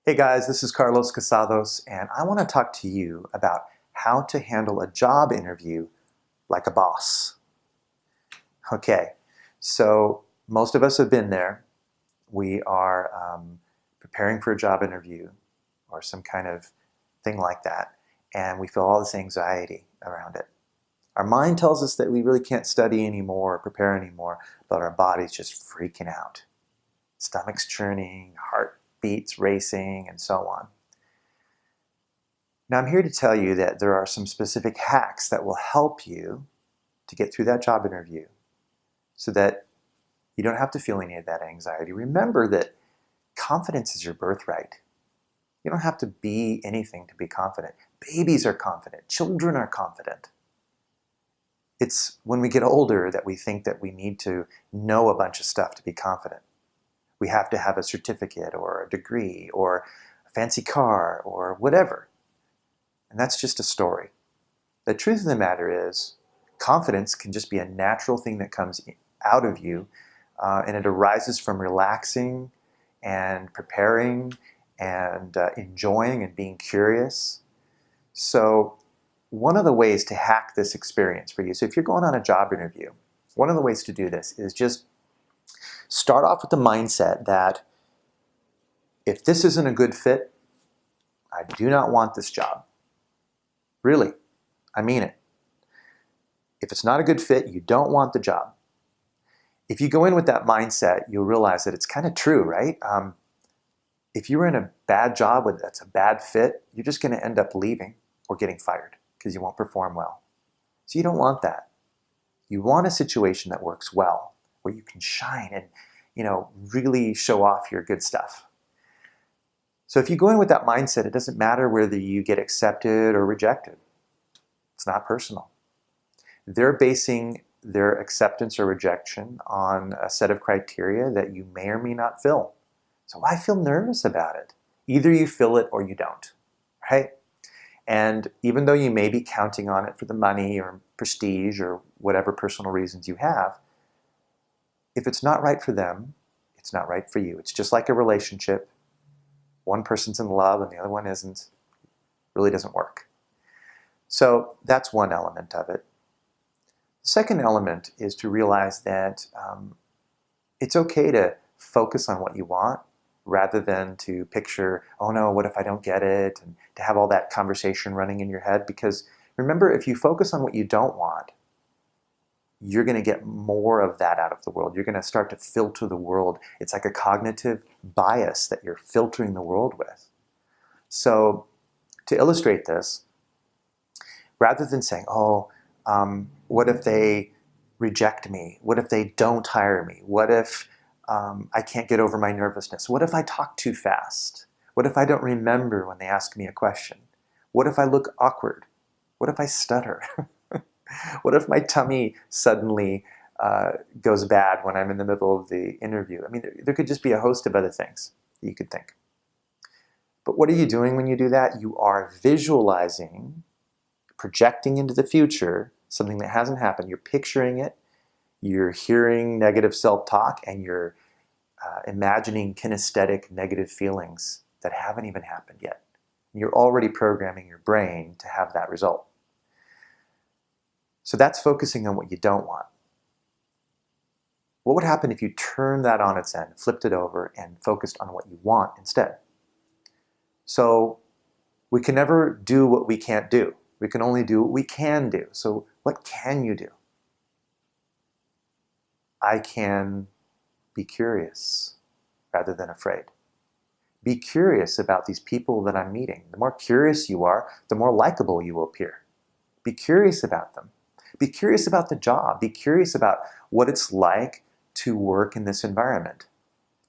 Hey guys, this is Carlos Casados, and I want to talk to you about how to handle a job interview like a boss. Okay, so most of us have been there. We are preparing for a job interview or some kind of thing like that, and we feel all this anxiety around it. Our mind tells us that we really can't study anymore or prepare anymore, but our body's just freaking out. Stomach's churning, heart beats racing, and so on. Now I'm here to tell you that there are some specific hacks that will help you to get through that job interview so that you don't have to feel any of that anxiety. Remember that confidence is your birthright. You don't have to be anything to be confident. Babies are confident. Children are confident. It's when we get older that we think that we need to know a bunch of stuff to be confident. We have to have a certificate or a degree or a fancy car or whatever. And that's just a story. The truth of the matter is, confidence can just be a natural thing that comes out of you, and it arises from relaxing and preparing and enjoying and being curious. So one of the ways to hack this experience for you, so if you're going on a job interview, one of the ways to do this is just start off with the mindset that if this isn't a good fit, I do not want this job. Really, I mean it. If it's not a good fit, you don't want the job. If you go in with that mindset, you'll realize that it's kind of true, right? If you're in a bad job that's a bad fit, you're just going to end up leaving or getting fired because you won't perform well. So you don't want that. You want a situation that works well, where you can shine and, really show off your good stuff. So if you go in with that mindset, it doesn't matter whether you get accepted or rejected. It's not personal. They're basing their acceptance or rejection on a set of criteria that you may or may not fill. So why feel nervous about it? Either you fill it or you don't, right? And even though you may be counting on it for the money or prestige or whatever personal reasons you have, if it's not right for them, it's not right for you. It's just like a relationship. One person's in love and the other one isn't. It really doesn't work. So that's one element of it. The second element is to realize that it's okay to focus on what you want rather than to picture, oh no, what if I don't get it? And to have all that conversation running in your head. Because remember, if you focus on what you don't want, you're going to get more of that out of the world. You're going to start to filter the world. It's like a cognitive bias that you're filtering the world with. So to illustrate this, rather than saying, what if they reject me? What if they don't hire me? What if I can't get over my nervousness? What if I talk too fast? What if I don't remember when they ask me a question? What if I look awkward? What if I stutter? What if my tummy suddenly goes bad when I'm in the middle of the interview? I mean, there could just be a host of other things that you could think. But what are you doing when you do that? You are visualizing, projecting into the future something that hasn't happened. You're picturing it. You're hearing negative self-talk, and you're imagining kinesthetic negative feelings that haven't even happened yet. You're already programming your brain to have that result. So that's focusing on what you don't want. What would happen if you turned that on its end, flipped it over, and focused on what you want instead? So we can never do what we can't do. We can only do what we can do. So what can you do? I can be curious rather than afraid. Be curious about these people that I'm meeting. The more curious you are, the more likable you will appear. Be curious about them. Be curious about the job. Be curious about what it's like to work in this environment.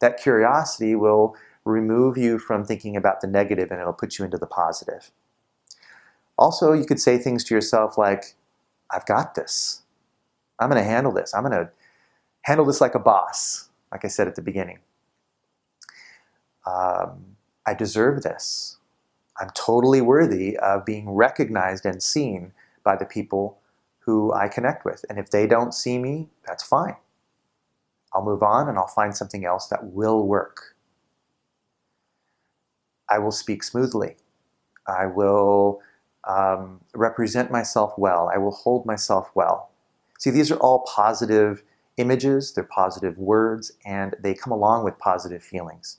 That curiosity will remove you from thinking about the negative, and it'll put you into the positive. Also, you could say things to yourself like, I've got this. I'm going to handle this. I'm going to handle this like a boss, like I said at the beginning. I deserve this. I'm totally worthy of being recognized and seen by the people who I connect with. And if they don't see me, that's fine. I'll move on and I'll find something else that will work. I will speak smoothly. I will represent myself well. I will hold myself well. See, these are all positive images, they're positive words, and they come along with positive feelings.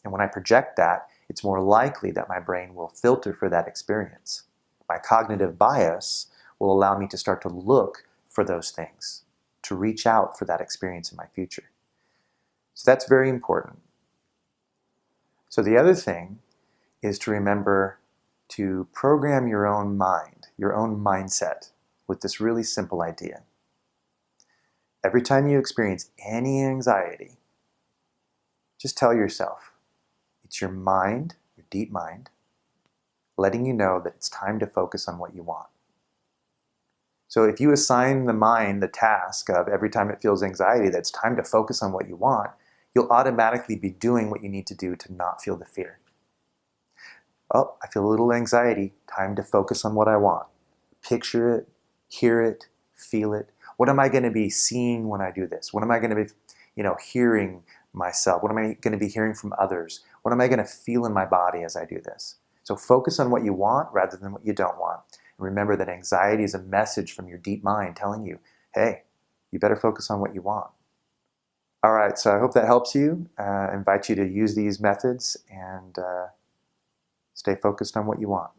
And when I project that, it's more likely that my brain will filter for that experience. My cognitive bias will allow me to start to look for those things, to reach out for that experience in my future. So that's very important. So the other thing is to remember to program your own mind, your own mindset, with this really simple idea. Every time you experience any anxiety, just tell yourself, it's your mind, your deep mind, letting you know that it's time to focus on what you want. So if you assign the mind the task of every time it feels anxiety, that it's time to focus on what you want, you'll automatically be doing what you need to do to not feel the fear. Oh, I feel a little anxiety, time to focus on what I want. Picture it, hear it, feel it. What am I going to be seeing when I do this? What am I going to be, hearing myself? What am I going to be hearing from others? What am I going to feel in my body as I do this? So focus on what you want rather than what you don't want. And remember that anxiety is a message from your deep mind telling you, hey, you better focus on what you want. All right, so I hope that helps you. I invite you to use these methods and stay focused on what you want.